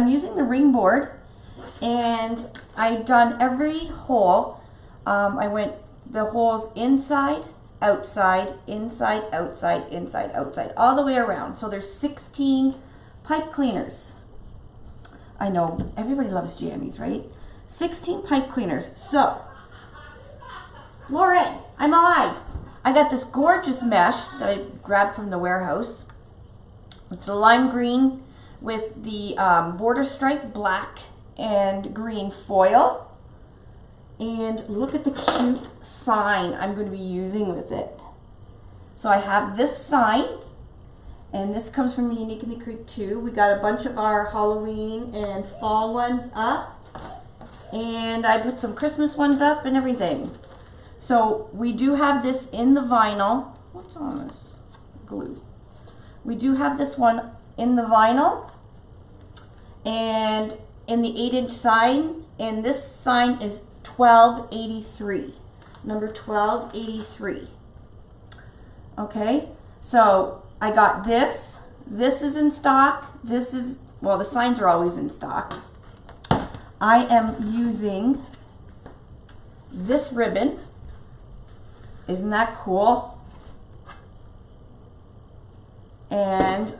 I'm using the ring board, and I've done every hole. I went the holes inside, outside, inside, outside, inside, outside, all the way around. So there's 16 pipe cleaners. I know, everybody loves jammies, right? 16 pipe cleaners. So, Lauren, I'm alive. I got this gorgeous mesh that I grabbed from the warehouse. It's a lime green with the border stripe black and green foil. And look at the cute sign I'm going to be using with it. So I have this sign, and this comes from Unique in the Creek too. We got a bunch of our Halloween and fall ones up, and I put some Christmas ones up and everything. So we do have this in the vinyl. What's on this? Glue. We do have this one in the vinyl and in the 8-inch sign, and this sign is 1283, number 1283. Okay, so I got this. This is in stock. This is, well, the signs are always in stock. I am using this ribbon. Isn't that cool? And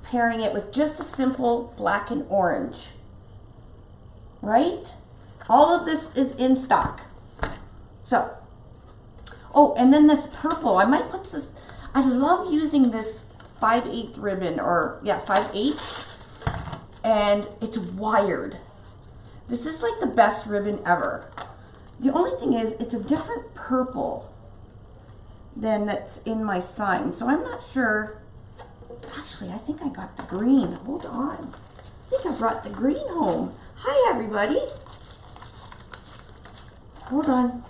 pairing it with just a simple black and orange, right? All of this is in stock. So, oh, and then this purple, I might put this, I love using this 5/8 ribbon, or yeah, 5/8, and it's wired. This is like the best ribbon ever. The only thing is, it's a different purple than that's in my sign, so I'm not sure. Actually, I think I got the green. Hold on. I think I brought the green home. Hi, everybody. Hold on.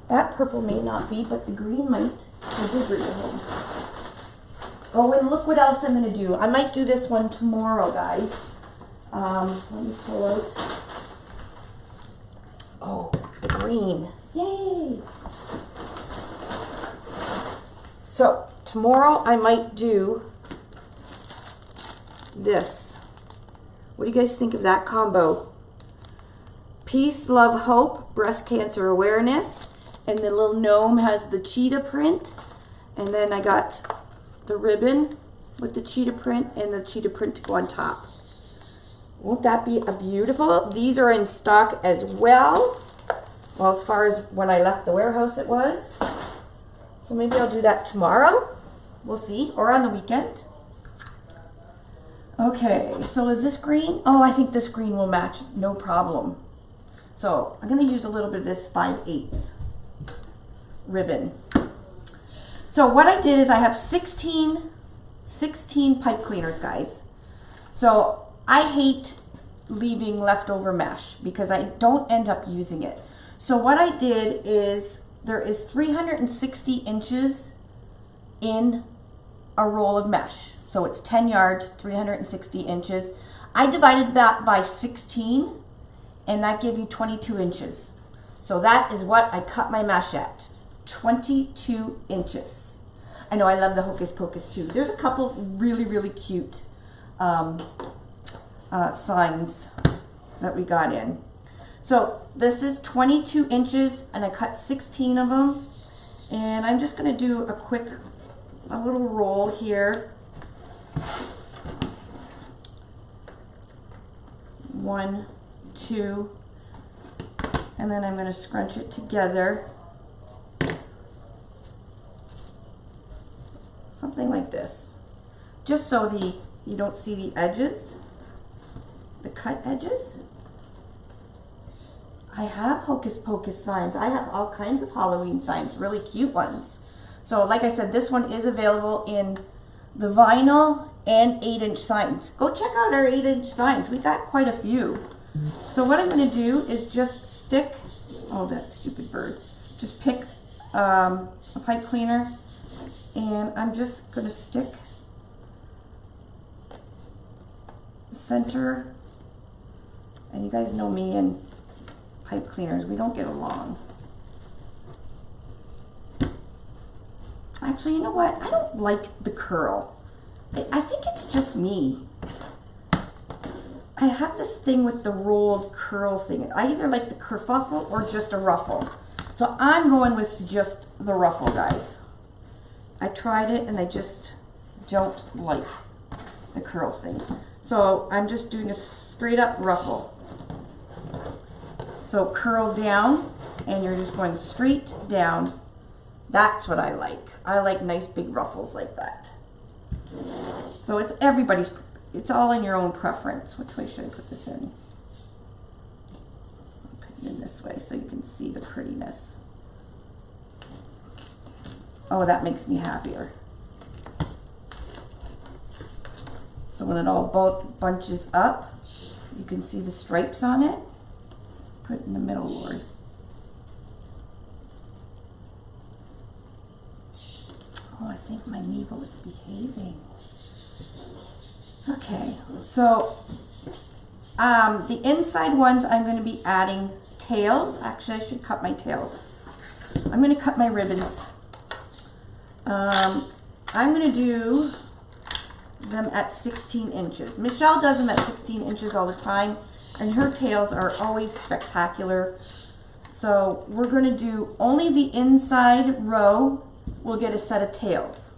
That purple may not be, but the green might. I did bring it home. Oh, and look what else I'm going to do. I might do this one tomorrow, guys. Let me pull out. Oh, the green. Yay! So, tomorrow I might do this. What do you guys think of that combo? Peace, love, hope, breast cancer awareness. And the little gnome has the cheetah print. And then I got the ribbon with the cheetah print and the cheetah print to go on top. Won't that be a beautiful? These are in stock as well. Well, as far as when I left the warehouse it was. So maybe I'll do that tomorrow. We'll see. Or on the weekend. Okay, so is this green? Oh, I think this green will match. No problem. So I'm going to use a little bit of this 5/8 ribbon. So what I did is I have 16 pipe cleaners, guys. So I hate leaving leftover mesh because I don't end up using it. So what I did is there is 360 inches in a roll of mesh. So it's 10 yards, 360 inches. I divided that by 16 and that gave you 22 inches. So that is what I cut my mesh at, 22 inches. I know I love the Hocus Pocus too. There's a couple really, really cute signs that we got in. So this is 22 inches and I cut 16 of them. And I'm just gonna do a little roll here. 1, 2, and then I'm gonna scrunch it together. Something like this. Just so you don't see the edges, the cut edges. I have Hocus Pocus signs. I have all kinds of Halloween signs, really cute ones. So like I said, this one is available in the vinyl and 8-inch signs. Go check out our 8-inch signs. We got quite a few. So what I'm going to do is just stick, oh, that stupid bird. Just pick a pipe cleaner, and I'm just going to stick the center. And you guys know me and pipe cleaners, we don't get along. Actually, you know what? I don't like the curl. I think it's just me. I have this thing with the rolled curl thing. I either like the kerfuffle or just a ruffle. So I'm going with just the ruffle, guys. I tried it and I just don't like the curl thing. So I'm just doing a straight up ruffle. So curl down and you're just going straight down. That's what I like. I like nice big ruffles like that. So it's everybody's, it's all in your own preference. Which way should I put this in? I'll put it in this way so you can see the prettiness. Oh, that makes me happier. So when it all bunches up, you can see the stripes on it. Put it in the middle, Lord. Oh, I think my Mevo is behaving. Okay, so the inside ones I'm going to be adding tails. Actually, I should cut my tails. I'm going to cut my ribbons. I'm going to do them at 16 inches. Michelle does them at 16 inches all the time, and her tails are always spectacular. So we're going to do only the inside row will get a set of tails.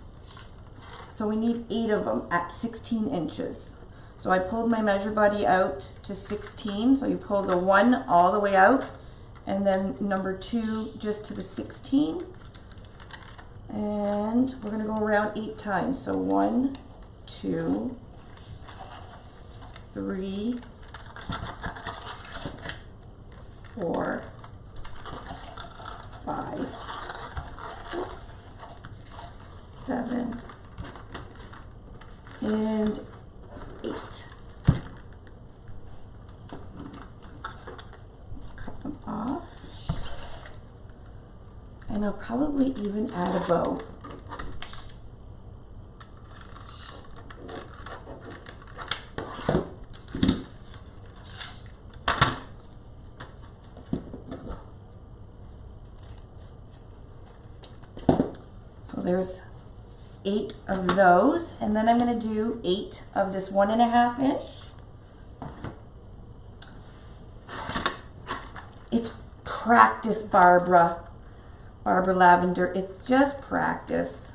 So we need 8 of them at 16 inches. So I pulled my measure buddy out to 16. So you pull the 1 all the way out, and then number 2 just to the 16. And we're going to go around 8 times. So 1, 2, 3, 4, 5, 6, 7, and 8. Cut them off. And I'll probably even add a bow. So there's 8 of those, and then I'm going to do 8 of this 1.5 inch. It's practice, Barbara Lavender. It's just practice.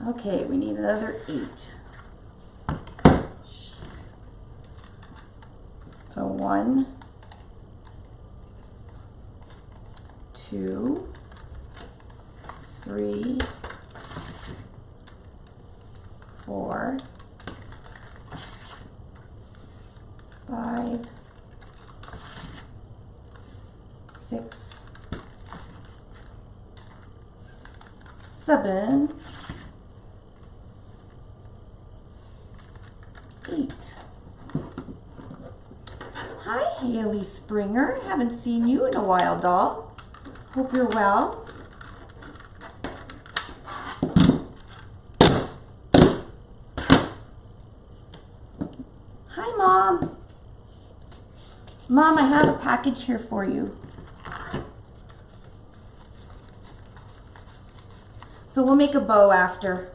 Okay, we need another 8. So 1, 2, 3, 4, 5, 6, 7, 8. Hi, Haley Springer. Haven't seen you in a while, doll. Hope you're well. Hi, Mom. Mom, I have a package here for you. So we'll make a bow after.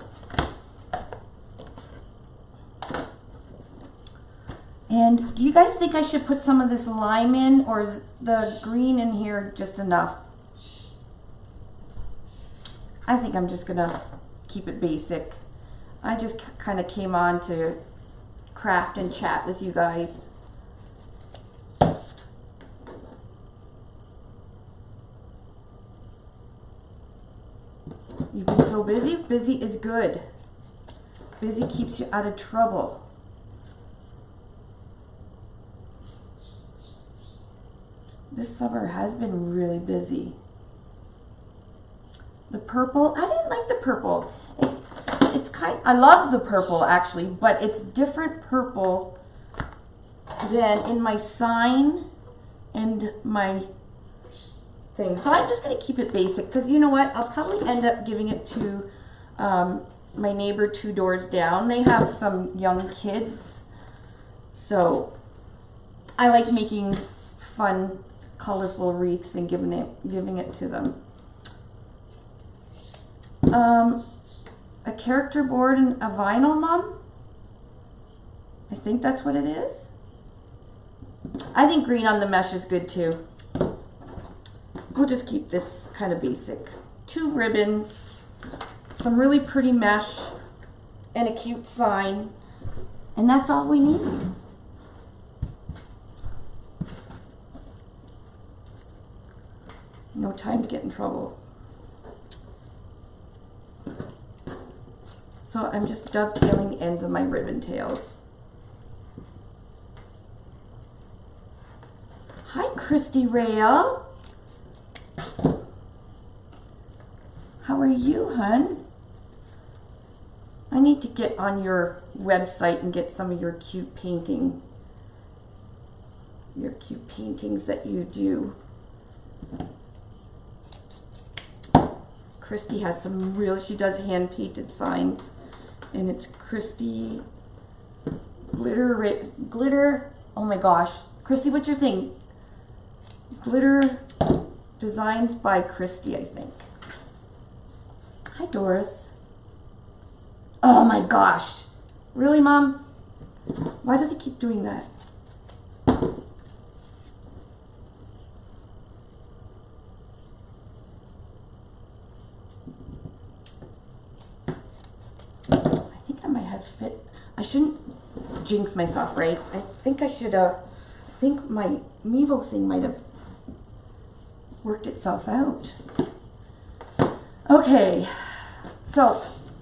And do you guys think I should put some of this lime in, or is the green in here just enough? I think I'm just gonna keep it basic. I just kind of came on to craft and chat with you guys. You've been so busy? Busy is good. Busy keeps you out of trouble. This summer has been really busy. The purple, I didn't like the purple. It's I love the purple actually, but it's different purple than in my sign and my thing. So I'm just going to keep it basic, because you know what? I'll probably end up giving it to my neighbor 2 doors down. They have some young kids, so I like making fun, colorful wreaths and giving it to them. A character board and a vinyl, Mom? I think that's what it is. I think green on the mesh is good too. We'll just keep this kind of basic. 2 ribbons, some really pretty mesh, and a cute sign. And that's all we need. No time to get in trouble. So I'm just dovetailing the ends of my ribbon tails. Hi, Christy Rail. How are you, hun? I need to get on your website and get some of your cute paintings that you do. Christy has some she does hand-painted signs, and it's Christy glitter, oh my gosh. Christy, what's your thing? Glitter Designs by Christy, I think. Hi, Doris. Oh my gosh. Really, Mom? Why do they keep doing that? I shouldn't jinx myself, right? I think I should, I think my Mevo thing might have worked itself out. Okay, so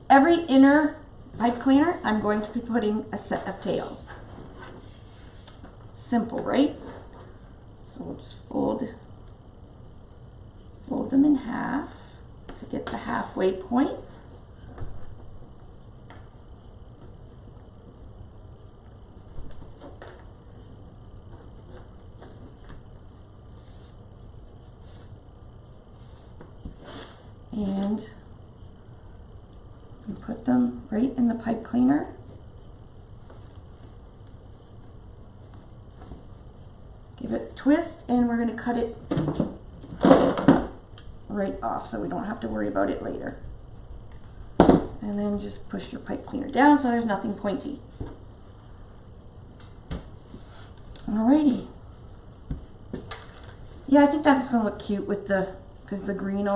every inner pipe cleaner, I'm going to be putting a set of tails. Simple, right? So we'll just fold them in half to get the halfway point. And we put them right in the pipe cleaner. Give it a twist, and we're going to cut it right off so we don't have to worry about it later. And then just push your pipe cleaner down so there's nothing pointy. Alrighty. Yeah, I think that's going to look cute with because the green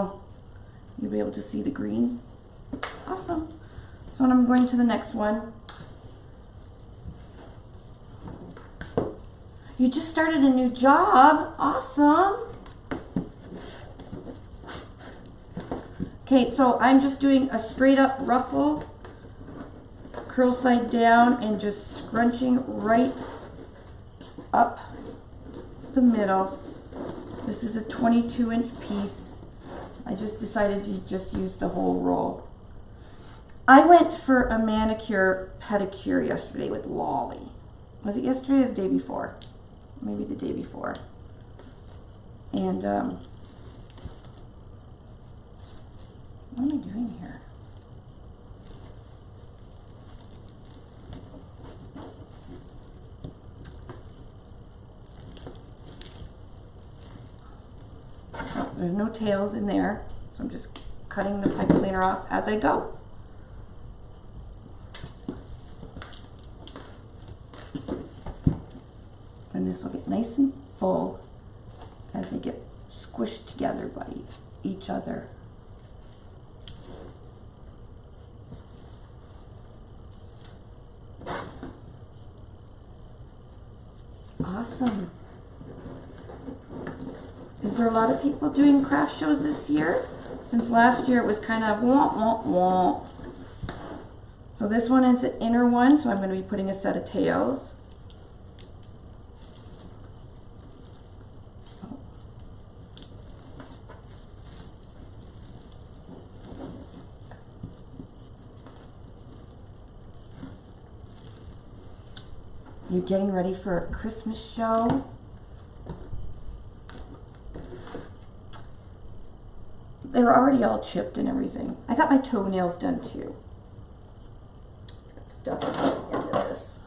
you'll be able to see the green. Awesome. So I'm going to the next one. You just started a new job. Awesome. Okay, so I'm just doing a straight up ruffle, curl side down, and just scrunching right up the middle. This is a 22-inch piece. I just decided to just use the whole roll. I went for a manicure pedicure yesterday with Lolly. Was it yesterday or the day before? Maybe the day before. And what am I doing here? Oh, there's no tails in there, so I'm just cutting the pipe cleaner off as I go. And this will get nice and full as they get squished together by each other. Awesome. Is there a lot of people doing craft shows this year? Since last year it was kind of wah, wah, wah. So this one is an inner one, so I'm going to be putting a set of tails. You getting ready for a Christmas show? They were already all chipped and everything. I got my toenails done too. Duck the end of this.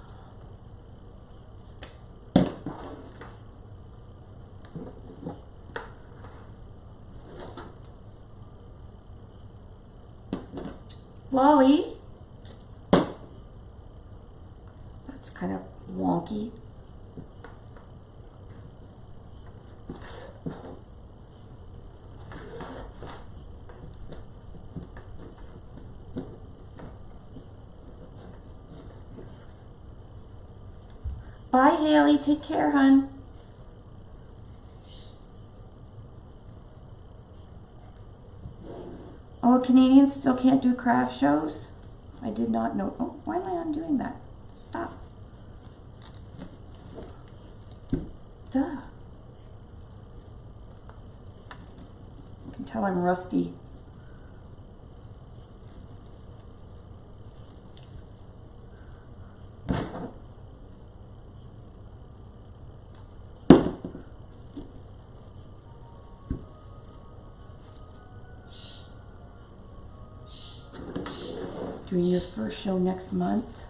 Lolly. That's kind of wonky. Bye, Haley. Take care, hun. Oh, Canadians still can't do craft shows? I did not know. Oh, why am I undoing that? Stop. Duh. You can tell I'm rusty. Doing your first show next month.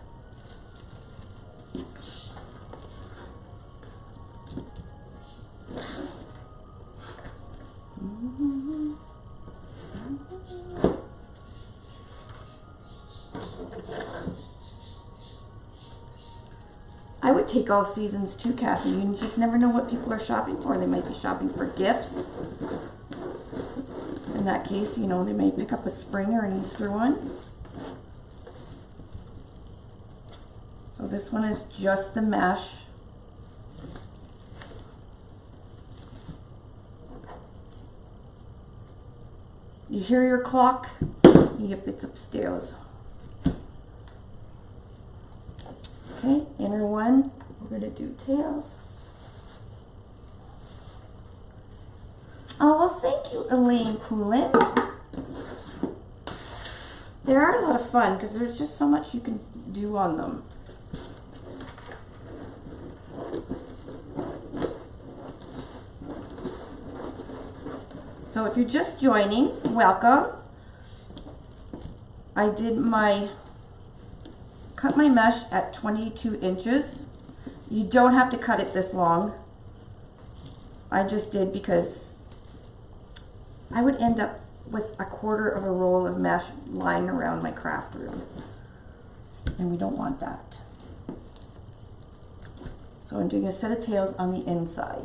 I would take all seasons too, Cassie. You just never know what people are shopping for. They might be shopping for gifts. In that case, you know, they may pick up a spring or an Easter one. So this one is just the mesh. You hear your clock? Yep, it's upstairs. Okay, inner one. We're going to do tails. Oh, well, thank you, Elaine Poulin. They are a lot of fun because there's just so much you can do on them. So if you're just joining, welcome. I did cut my mesh at 22 inches. You don't have to cut it this long. I just did because I would end up with a quarter of a roll of mesh lying around my craft room. And we don't want that. So I'm doing a set of tails on the inside.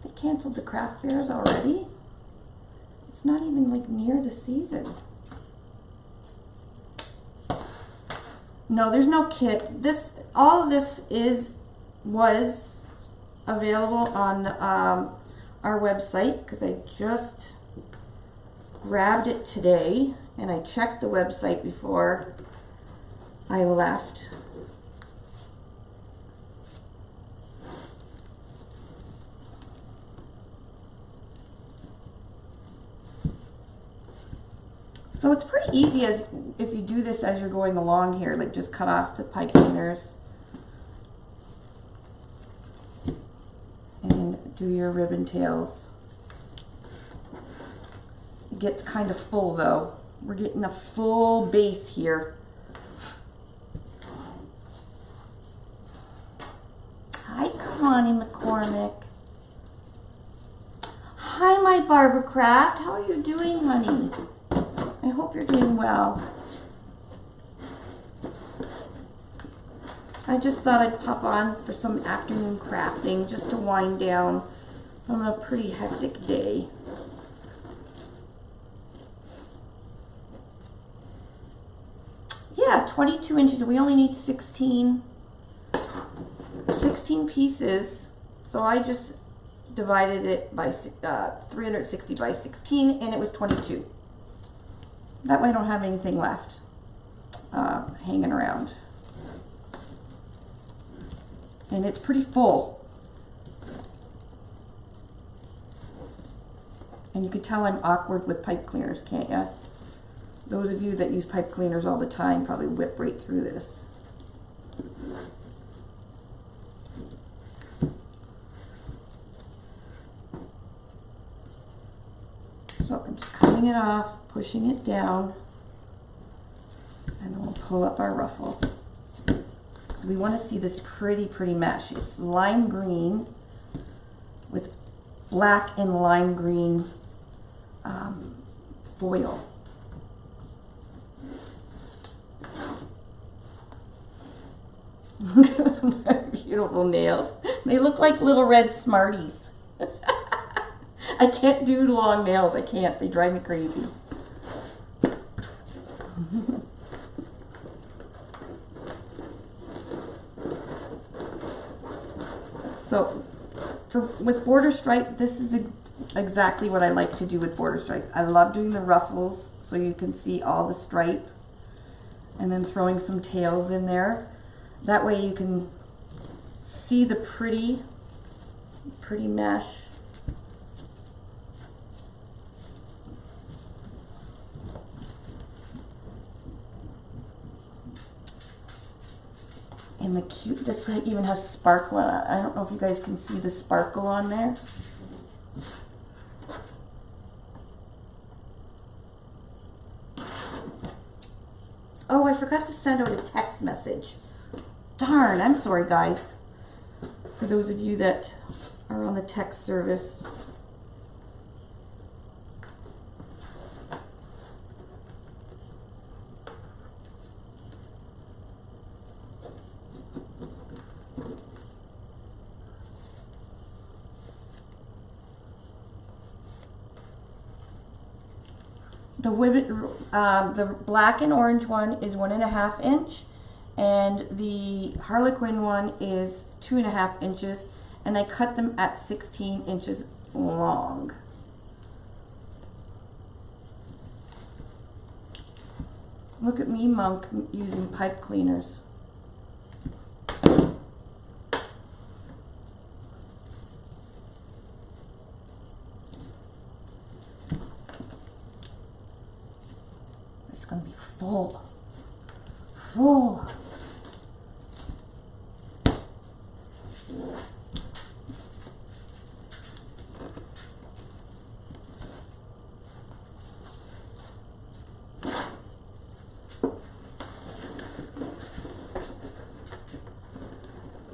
They canceled the craft fairs already. It's not even like near the season. No, there's no kit. All of this was available on our website because I just grabbed it today and I checked the website before I left. So it's pretty easy as if you do this as you're going along here, like just cut off the pipe cleaners and do your ribbon tails. It gets kind of full though. We're getting a full base here. Hi, Connie McCormick. Hi, my Barbara Craft. How are you doing, honey? I hope you're doing well. I just thought I'd pop on for some afternoon crafting just to wind down from a pretty hectic day. Yeah, 22 inches. We only need 16 pieces. So I just divided it by 360 by 16 and it was 22. That way I don't have anything left hanging around. And it's pretty full. And you can tell I'm awkward with pipe cleaners, can't you? Those of you that use pipe cleaners all the time probably whip right through this. So I'm just cutting it off, pushing it down, and then we'll pull up our ruffle. So we want to see this pretty mesh. It's lime green with black and lime green foil. Beautiful nails. They look like little red Smarties. I can't do long nails. I can't. They drive me crazy. So with border stripe, this is exactly what I like to do with border stripe. I love doing the ruffles so you can see all the stripe, and then throwing some tails in there. That way you can see the pretty mesh. And the cute, this even has sparkle on it. I don't know if you guys can see the sparkle on there. Oh, I forgot to send out a text message. Darn, I'm sorry guys. For those of you that are on the text service. The black and orange one is 1.5 inch, and the Harlequin one is 2.5 inches, and I cut them at 16 inches long. Look at me, monk, using pipe cleaners. It's going to be full.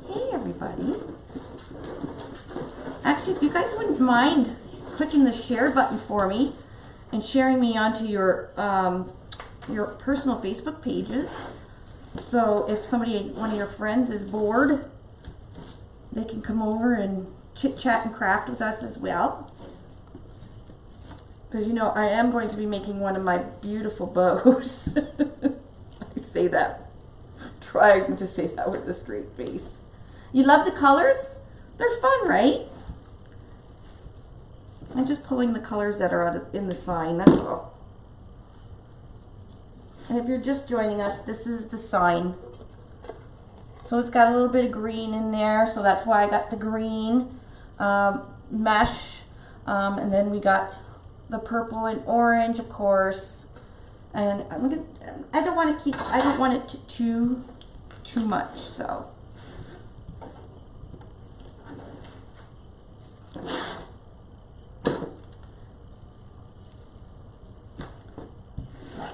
Hey everybody. Actually, if you guys wouldn't mind clicking the share button for me and sharing me onto your personal Facebook pages. So if one of your friends is bored, they can come over and chit chat and craft with us as well. Because you know, I am going to be making one of my beautiful bows. I say that, trying to say that with a straight face. You love the colors? They're fun, right? I'm just pulling the colors that are in the sign, that's all. And if you're just joining us, this is the sign. So it's got a little bit of green in there, so that's why I got the green mesh. And then we got the purple and orange, of course. And I don't want it too much, so.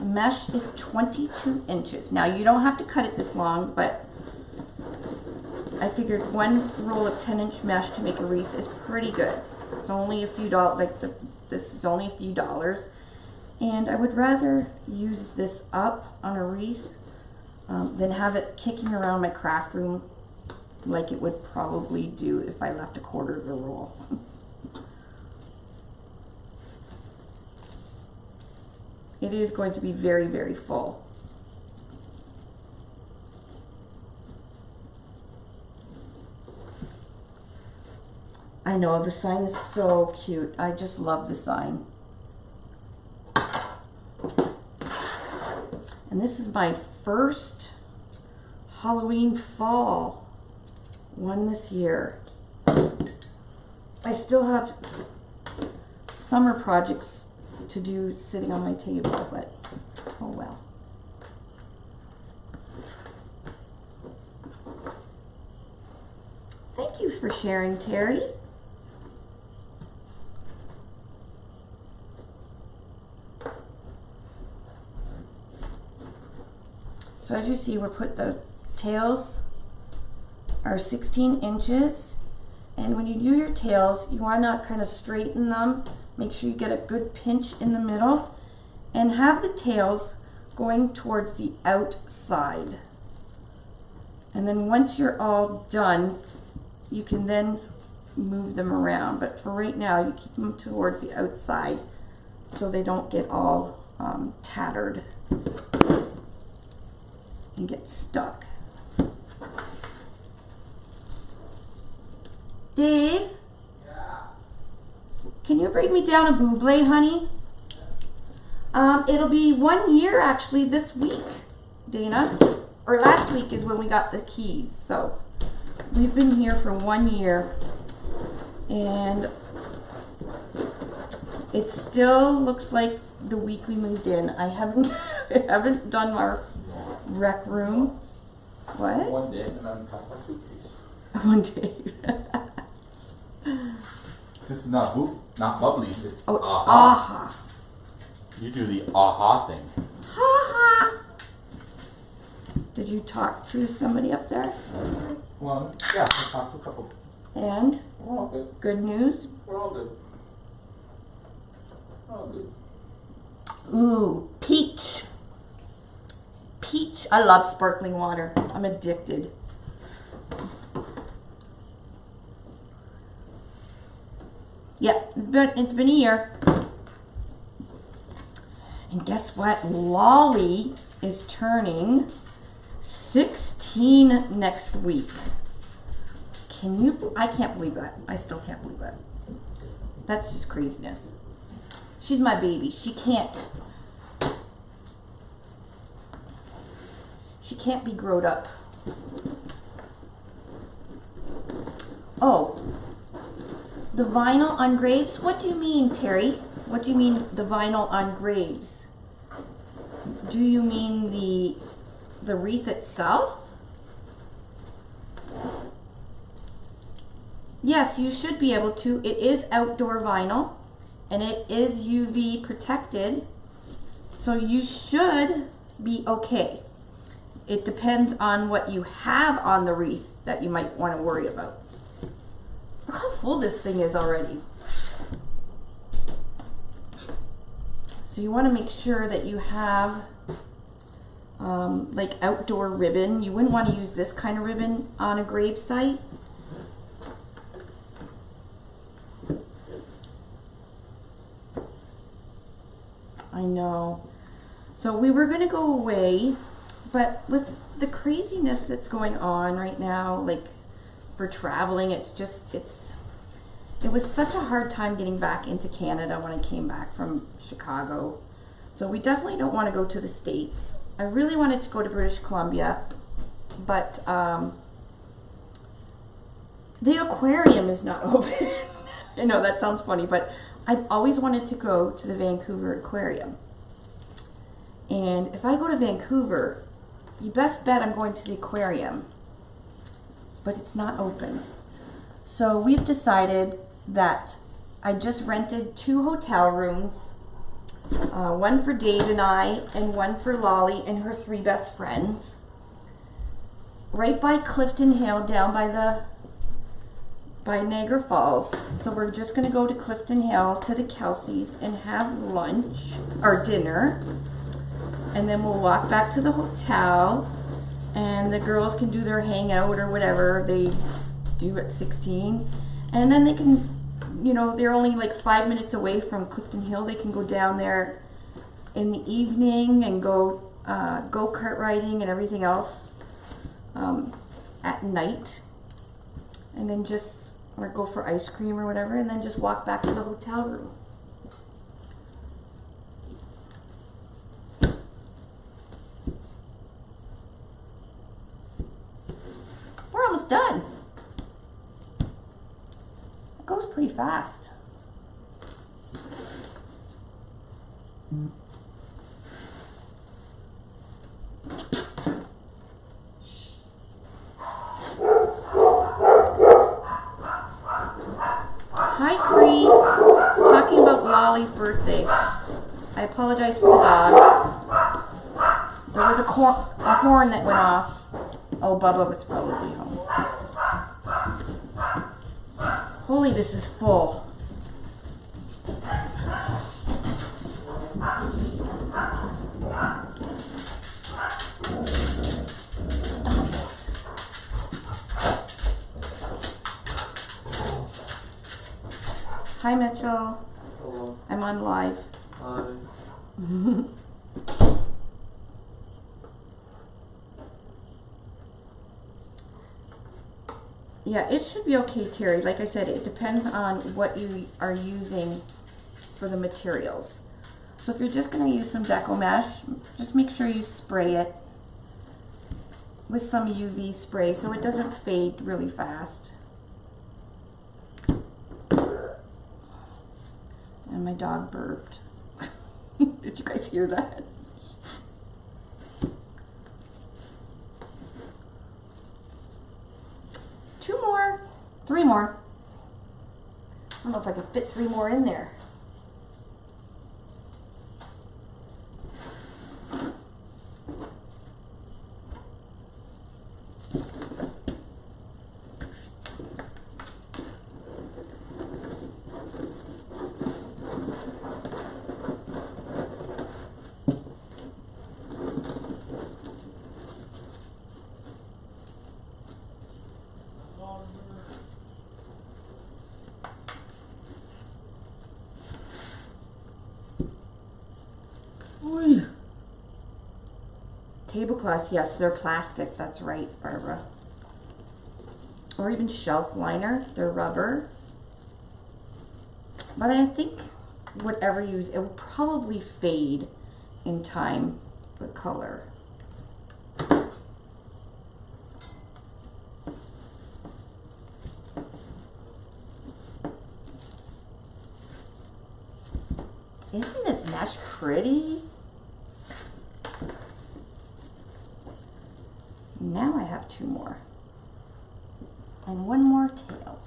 Mesh is 22 inches. Now you don't have to cut it this long, but I figured one roll of 10-inch mesh to make a wreath is pretty good. It's only a few dollars, this is only a few dollars. And I would rather use this up on a wreath than have it kicking around my craft room like it would probably do if I left a quarter of a roll. It is going to be very, very full. I know, the sign is so cute. I just love the sign. And this is my first Halloween fall one this year. I still have summer projects to do sitting on my table, but oh well. Thank you for sharing, Terry. So as you see, the tails are 16 inches, and when you do your tails, you want to kind of straighten them. Make sure you get a good pinch in the middle, and have the tails going towards the outside. And then once you're all done, you can then move them around. But for right now, you keep them towards the outside so they don't get all tattered and get stuck. Dave? Yeah? Can you bring me down a buble, honey? It'll be 1 year actually this week, Dana. Or last week is when we got the keys. So we've been here for 1 year. And it still looks like the week we moved in. I haven't done our rec room. What? 1 day and unpack my suitcase. 1 day. This is not bubbly. It's Oh, aha. aha. You do the aha thing. Ha ha. Did you talk to somebody up there? Well, yeah, I talked to a couple. And? We're all good. Good news? We're all good. We're all good. Ooh, peach. Peach. I love sparkling water. I'm addicted. Yep, it's been a year. And guess what? Lolly is turning 16 next week. Can you? I can't believe that. I still can't believe that. That's just craziness. She's my baby. She can't be grown up. Oh, the vinyl on grapes? What do you mean, Terry? What do you mean the vinyl on grapes? Do you mean the wreath itself? Yes, you should be able to. It is outdoor vinyl and it is UV protected, so you should be okay. It depends on what you have on the wreath that you might want to worry about. Look how full this thing is already. So you want to make sure that you have like outdoor ribbon. You wouldn't want to use this kind of ribbon on a grave site. I know. So we were going to go away, but with the craziness that's going on right now, like for traveling, it was such a hard time getting back into Canada when I came back from Chicago. So we definitely don't want to go to the States. I really wanted to go to British Columbia, but the aquarium is not open. I know that sounds funny, but I've always wanted to go to the Vancouver Aquarium. And if I go to Vancouver, you best bet I'm going to the aquarium, but it's not open. So we've decided that I just rented 2 hotel rooms, one for Dave and I, and one for Lolly and her 3 best friends, right by Clifton Hill, down by Niagara Falls. So we're just going to go to Clifton Hill to the Kelsey's and have lunch or dinner, and then we'll walk back to the hotel, and the girls can do their hangout or whatever they do at 16, and then they can, you know, they're only like 5 minutes away from Clifton Hill. They can go down there in the evening and go go-kart riding and everything else at night, and then just or go for ice cream or whatever, and then just walk back to the hotel room. We're almost done. It goes pretty fast. Hi, Cree. Talking about Lolly's birthday. I apologize for the dogs. There was a horn that went off. Oh, Bubba was probably home. Holy, this is full. Hi, Mitchell. Hello. I'm on live. Hi. Yeah, it should be okay, Terry. Like I said, it depends on what you are using for the materials. So if you're just going to use some Deco mesh, just make sure you spray it with some UV spray so it doesn't fade really fast. And my dog burped. Did you guys hear that? Two more, three more. I don't know if I can fit three more in there. Tablecloths, yes, they're plastic. That's right, Barbara. Or even shelf liner, they're rubber. But I think whatever you use, it will probably fade in time, the color. Isn't this mesh pretty? Now I have two more. And one more tail.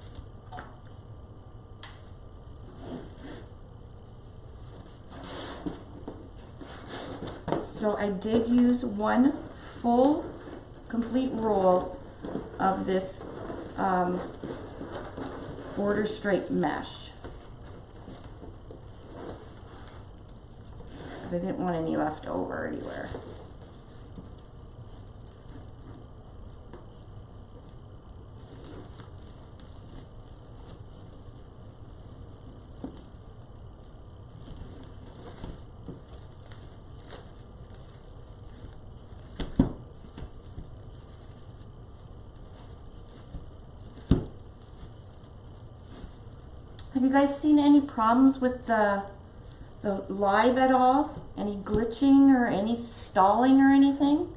So I did use one full complete roll of this border stripe mesh. Because I didn't want any left over anywhere. Have you guys seen any problems with the live at all? Any glitching or any stalling or anything?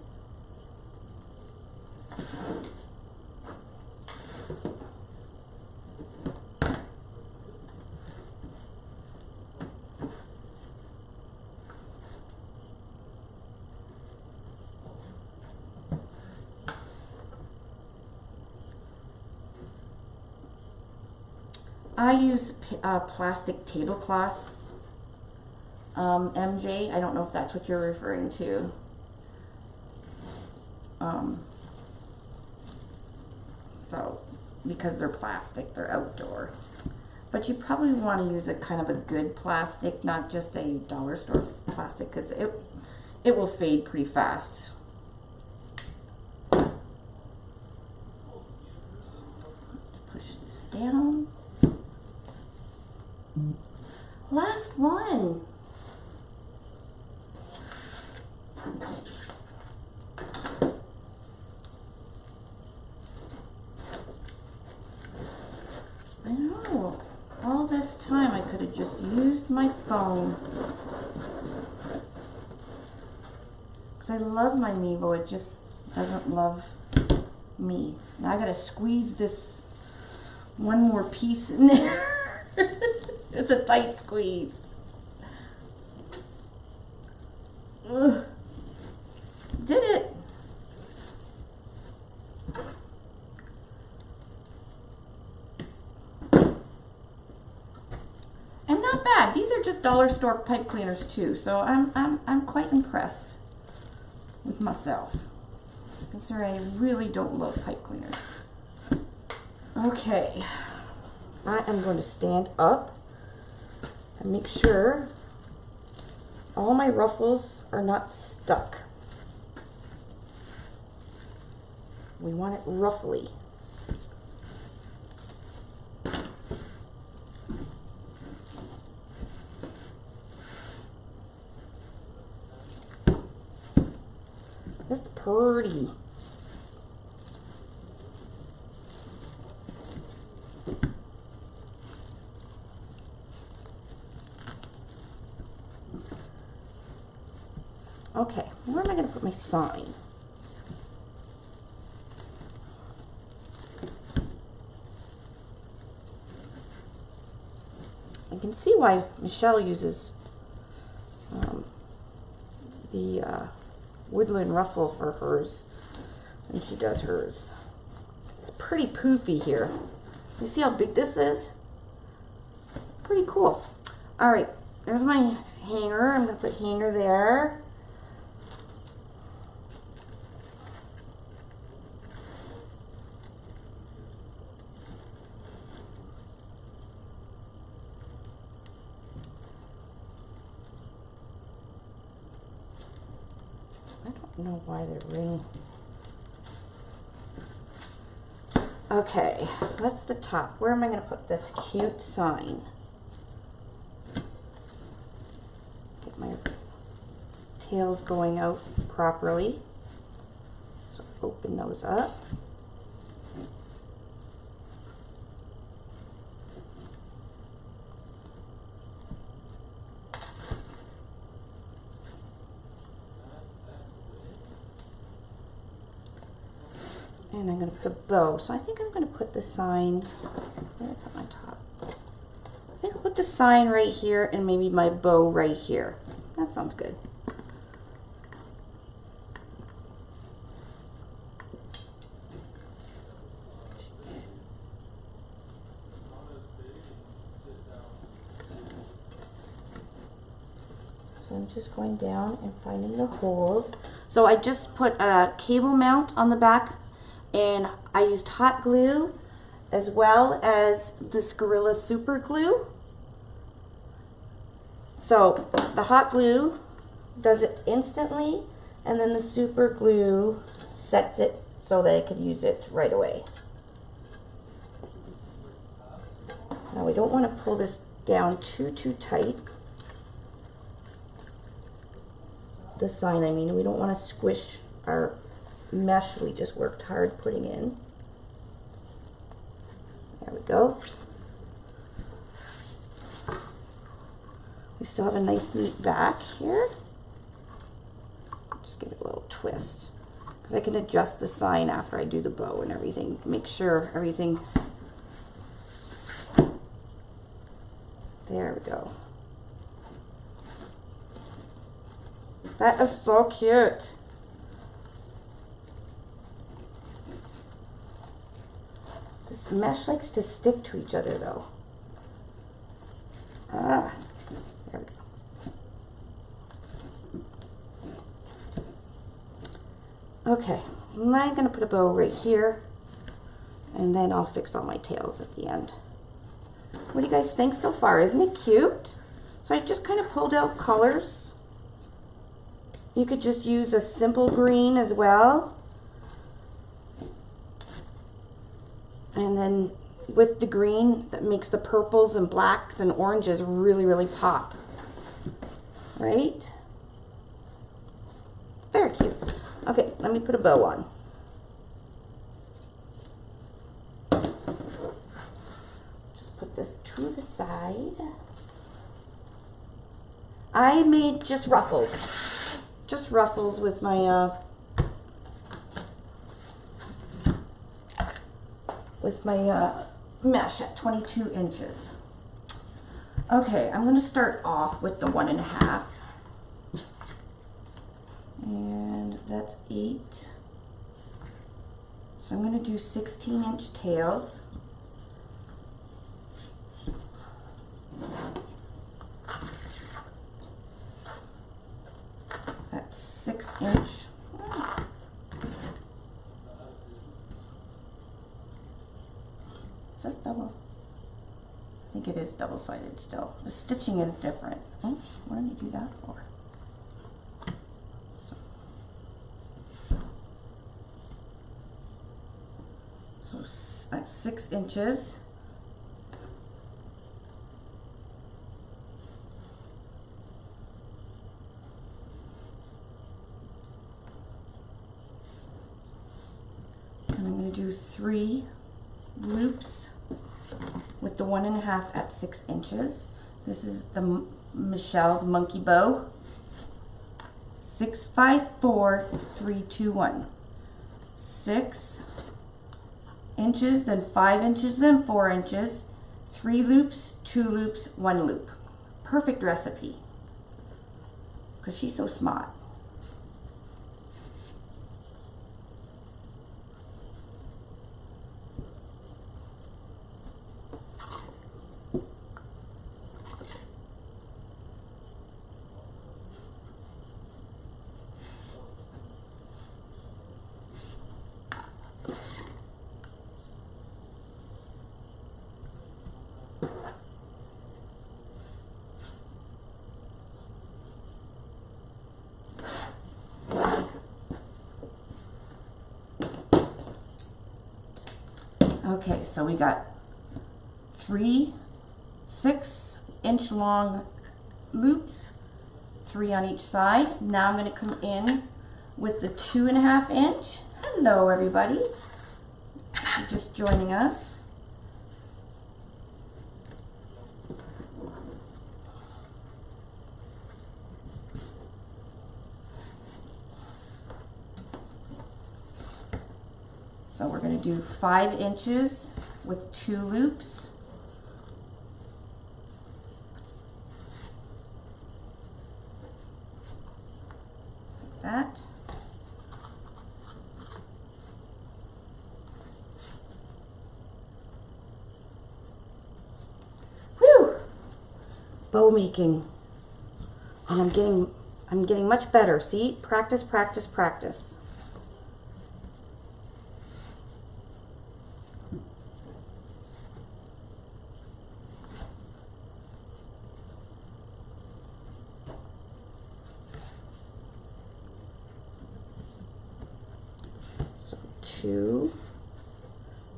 I use plastic tablecloths, MJ. I don't know if that's what you're referring to. So, because they're plastic, they're outdoor. But you probably want to use a kind of a good plastic, not just a dollar store plastic, because it will fade pretty fast. Push this down. Last one. I know. All this time I could have just used my phone. Because I love my Mevo. It just doesn't love me. Now I gotta squeeze this one more piece in there. It's a tight squeeze. Ugh. Did it. And not bad. These are just dollar store pipe cleaners too, so I'm quite impressed with myself. Considering I really don't love pipe cleaners. Okay. I am going to stand up and make sure all my ruffles are not stuck. We want it ruffly. pretty. Okay, where am I going to put my sign? I can see why Michelle uses the woodland ruffle for hers when she does hers. It's pretty poofy here. You see how big this is? Pretty cool. All right, there's my hanger. I'm going to put hanger there. I don't know why the ring. Okay, so that's the top. Where am I going to put this cute sign? Get my tails going out properly. So open those up. And I'm going to put a bow. So I think I'm going to put the sign, where did I put my top? I think I'll put the sign right here and maybe my bow right here. That sounds good. So I'm just going down and finding the holes. So I just put a cable mount on the back, and I used hot glue as well as this Gorilla Super Glue. So the hot glue does it instantly, and then the super glue sets it so that I can use it right away. Now we don't want to pull this down too tight. The sign, I mean, we don't want to squish our mesh we just worked hard putting in. There we go. We still have a nice neat back here. Just give it a little twist, because I can adjust the sign after I do the bow and everything. Make sure everything. There we go. That is so cute. This mesh likes to stick to each other though. Ah, there we go. Okay, I'm going to put a bow right here, and then I'll fix all my tails at the end. What do you guys think so far? Isn't it cute? So I just kind of pulled out colors. You could just use a simple green as well. And then with the green, that makes the purples and blacks and oranges really pop. Right? Very cute. Okay, let me put a bow on. Just put this to the side. I made just ruffles. Just ruffles with my mesh at 22 inches. Okay, I'm going to start off with the 1.5, and that's 8. So I'm going to do 16-inch tails. That's 6-inch. Is this double? I think it is double-sided still. The stitching is different. Oh, what did you do that for? So that's 6 inches. do 3 loops with the 1.5 at 6 inches. This is the Michelle's monkey bow. 6, 5, 4, 3, 2, 1. 6 inches, then 5 inches, then 4 inches. 3 loops, 2 loops, 1 loop. Perfect recipe. Because she's so smart. Okay, so we got 3 6-inch long loops, 3 on each side. Now I'm going to come in with the 2.5 inch. Hello everybody, if you're just joining us. So we're going to do 5 inches with 2 loops. Like that. Whew! Bow making. And I'm getting much better. See? Practice, practice, practice.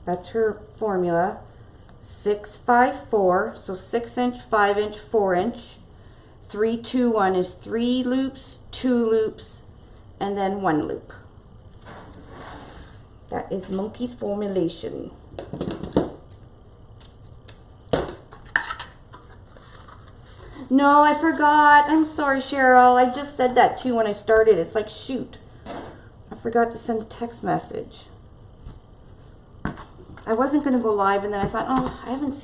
That's her formula. 6, 5, 4. So 6 inch, 5 inch, 4 inch. 3, 2, 1 is 3 loops, 2 loops, and then 1 loop. That is Monkey's formulation. No, I forgot. I'm sorry, Cheryl. I just said that too when I started. It's like, shoot. I forgot to send a text message. I wasn't going to go live, and then I thought, oh, I haven't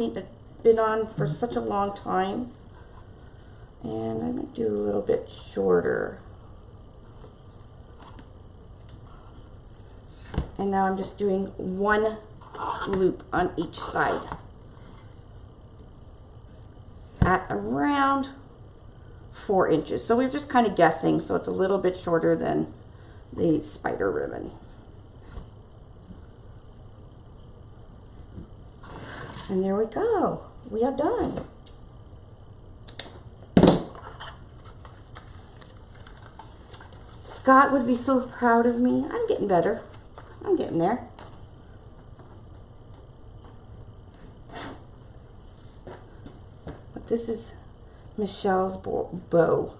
been on for such a long time. And I'm going to do a little bit shorter. And now I'm just doing 1 loop on each side at around 4 inches. So we're just kind of guessing, so it's a little bit shorter than the spider ribbon. And there we go. We are done. Scott would be so proud of me. I'm getting better. I'm getting there. But this is Michelle's bow.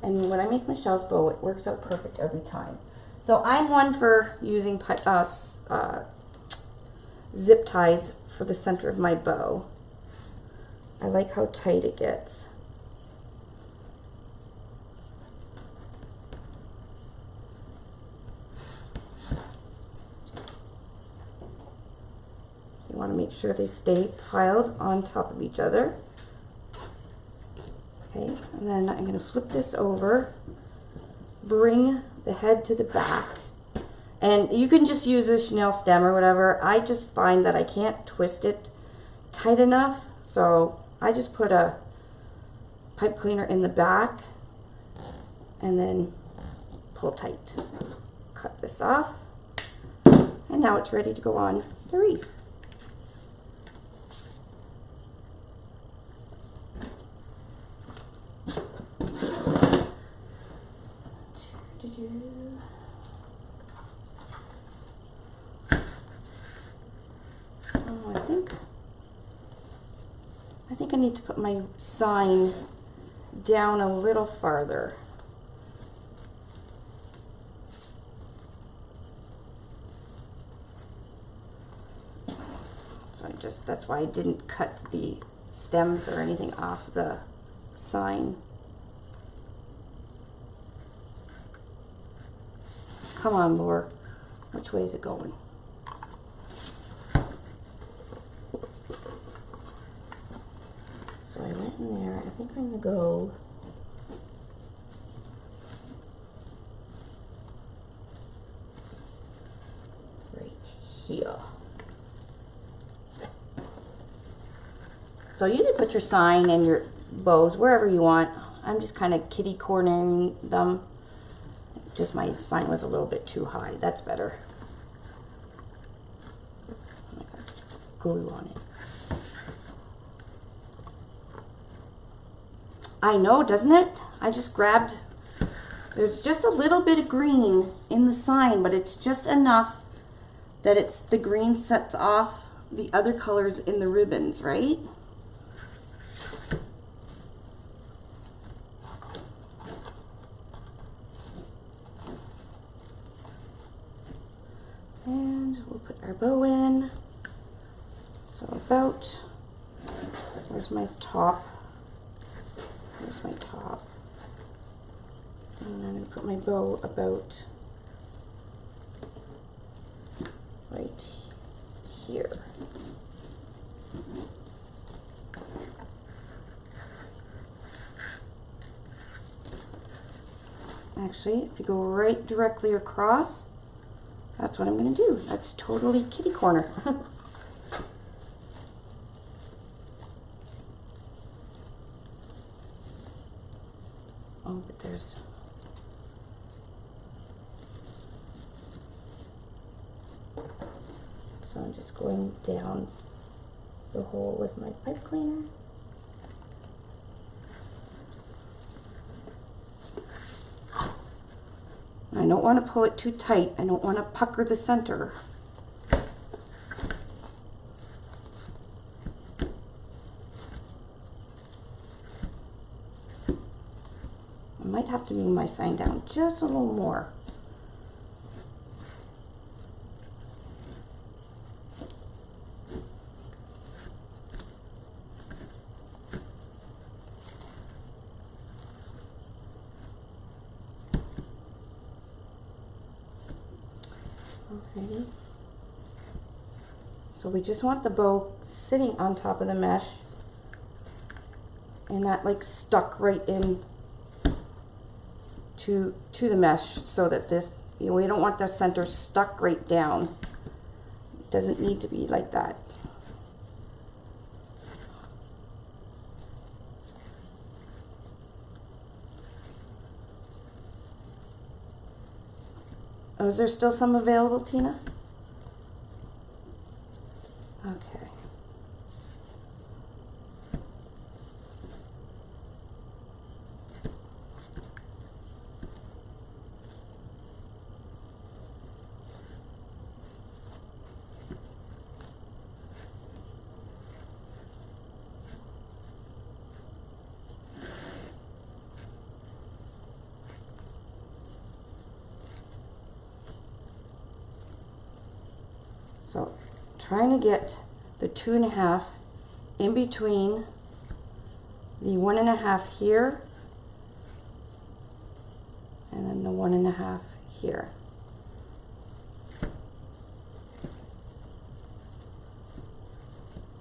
And when I make Michelle's bow, it works out perfect every time. So I'm one for using zip ties for the center of my bow. I like how tight it gets. You want to make sure they stay piled on top of each other. Okay, and then I'm going to flip this over, bring the head to the back. And you can just use a chenille stem or whatever. I just find that I can't twist it tight enough. So I just put a pipe cleaner in the back and then pull tight. Cut this off. And now it's ready to go on the wreath. I think I need to put my sign down a little farther. just, that's why I didn't cut the stems or anything off the sign. Come on, Laura. Which way is it going? So I went in there. I think I'm gonna go right here. So you can put your sign and your bows wherever you want. I'm just kind of kitty cornering them. Just my sign was a little bit too high. That's better. Glue on it. I know, doesn't it? I just grabbed, there's just a little bit of green in the sign, but it's just enough that it's, the green sets off the other colors in the ribbons, right? And we'll put our bow in. So about, where's my top? Where's my top? And I'm going to put my bow about right here. Actually, if you go right directly across, that's what I'm going to do. That's totally kitty corner. Oh, but there's... So I'm just going down the hole with my pipe cleaner. I don't want to pull it too tight. I don't want to pucker the center. I might have to move my sign down just a little more. Alrighty. So we just want the bow sitting on top of the mesh and not like stuck right in to the mesh, so that this, you know, we don't want the center stuck right down. It doesn't need to be like that. Oh, is there still some available, Tina? Okay. So trying to get the 2.5 in between the 1.5 here and then the 1.5 here.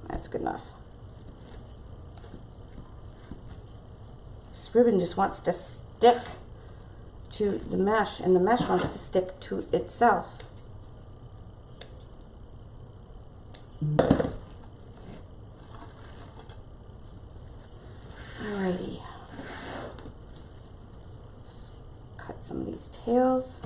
That's good enough. This ribbon just wants to stick to the mesh, and the mesh wants to stick to itself. Alrighty. Cut some of these tails.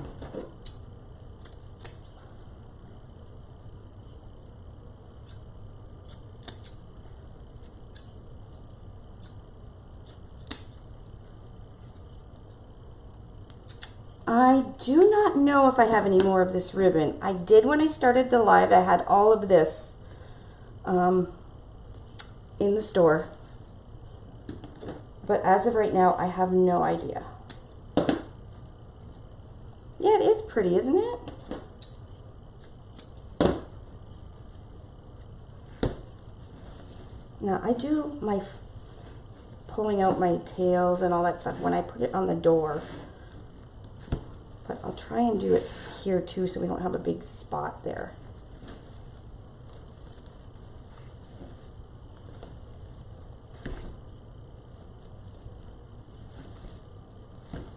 I do not know if I have any more of this ribbon. I did when I started the live. I had all of this in the store, but as of right now I have no idea. Yeah, it is pretty, isn't it? Now I do my pulling out my tails and all that stuff when I put it on the door. But I'll try and do it here too so we don't have a big spot there.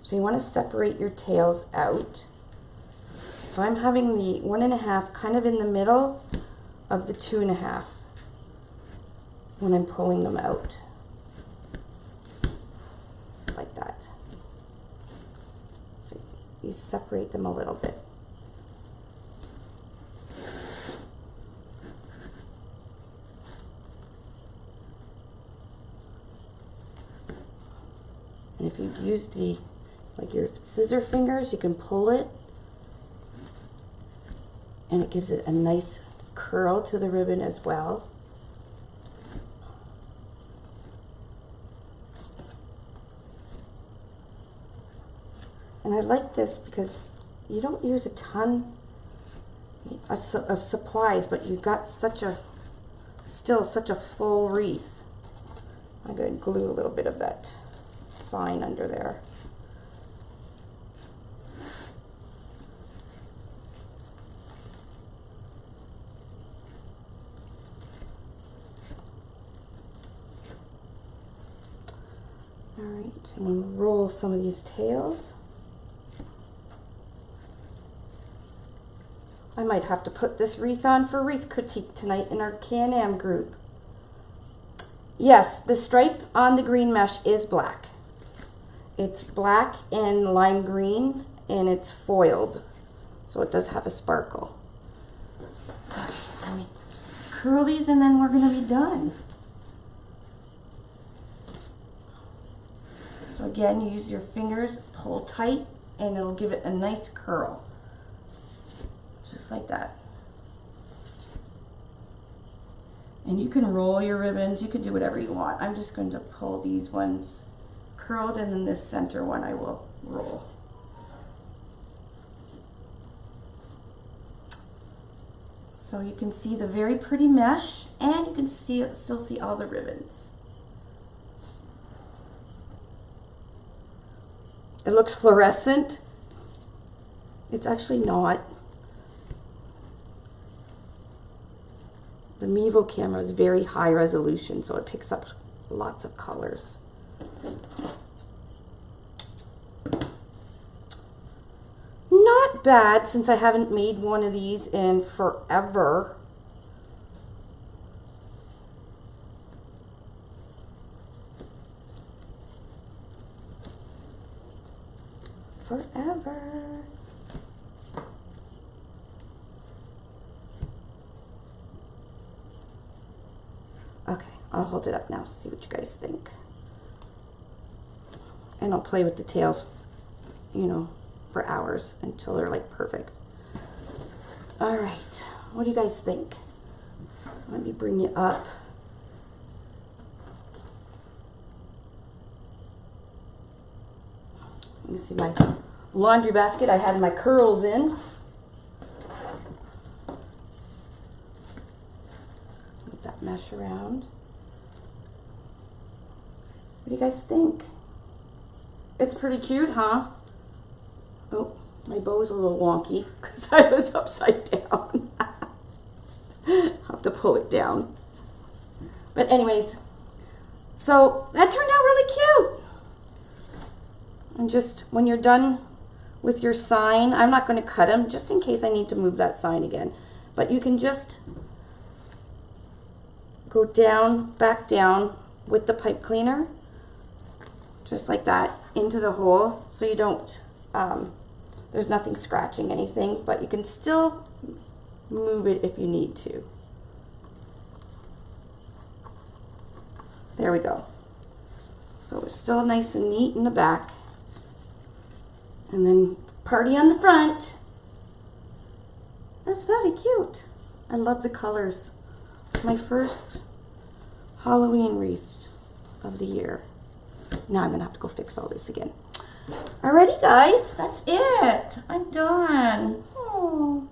So you want to separate your tails out. So I'm having the 1.5 kind of in the middle of the 2.5 when I'm pulling them out. Like that. So you separate them a little bit. And if you use the like your scissor fingers, you can pull it and it gives it a nice curl to the ribbon as well. And I like this because you don't use a ton of supplies, but you got still such a full wreath. I'm going to glue a little bit of that sign under there. Alright, I'm going to roll some of these tails. I might have to put this wreath on for wreath critique tonight in our Can-Am group. Yes, the stripe on the green mesh is black. It's black and lime green and it's foiled. So it does have a sparkle. Okay, let me curl these and then we're going to be done. So again, you use your fingers, pull tight, and it'll give it a nice curl. Just like that. And you can roll your ribbons, you can do whatever you want. I'm just going to pull these ones curled, and then this center one I will roll. So you can see the very pretty mesh, and you can still see all the ribbons. It looks fluorescent. It's actually not. The Mevo camera is very high resolution, so it picks up lots of colors. Not bad, since I haven't made one of these in forever. Forever. Okay, I'll hold it up now, see what you guys think. And I'll play with the tails, you know, for hours until they're like perfect. All right, what do you guys think? Let me bring you up. Let me see my laundry basket I had my curls in. Move that mesh around. What do you guys think? It's pretty cute, huh? Oh, my bow's a little wonky because I was upside down. I'll have to pull it down. But anyways, so that turned out really cute. And just when you're done with your sign, I'm not going to cut them just in case I need to move that sign again. But you can just go down, back down with the pipe cleaner, just like that, into the hole, so you don't, there's nothing scratching anything, but you can still move it if you need to. There we go. So it's still nice and neat in the back. And then party on the front. That's very cute. I love the colors. My first Halloween wreath of the year. Now I'm gonna have to go fix all this again. Alrighty guys, that's it. I'm done. Oh,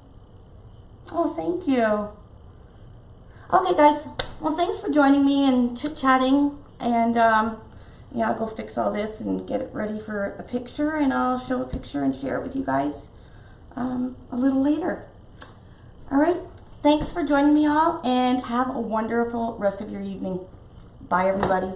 thank you. Okay guys, Well, thanks for joining me and chit-chatting. And yeah, I'll go fix all this and get it ready for a picture, and I'll show a picture and share it with you guys a little later. All right. Thanks for joining me all, and have a wonderful rest of your evening. Bye, everybody.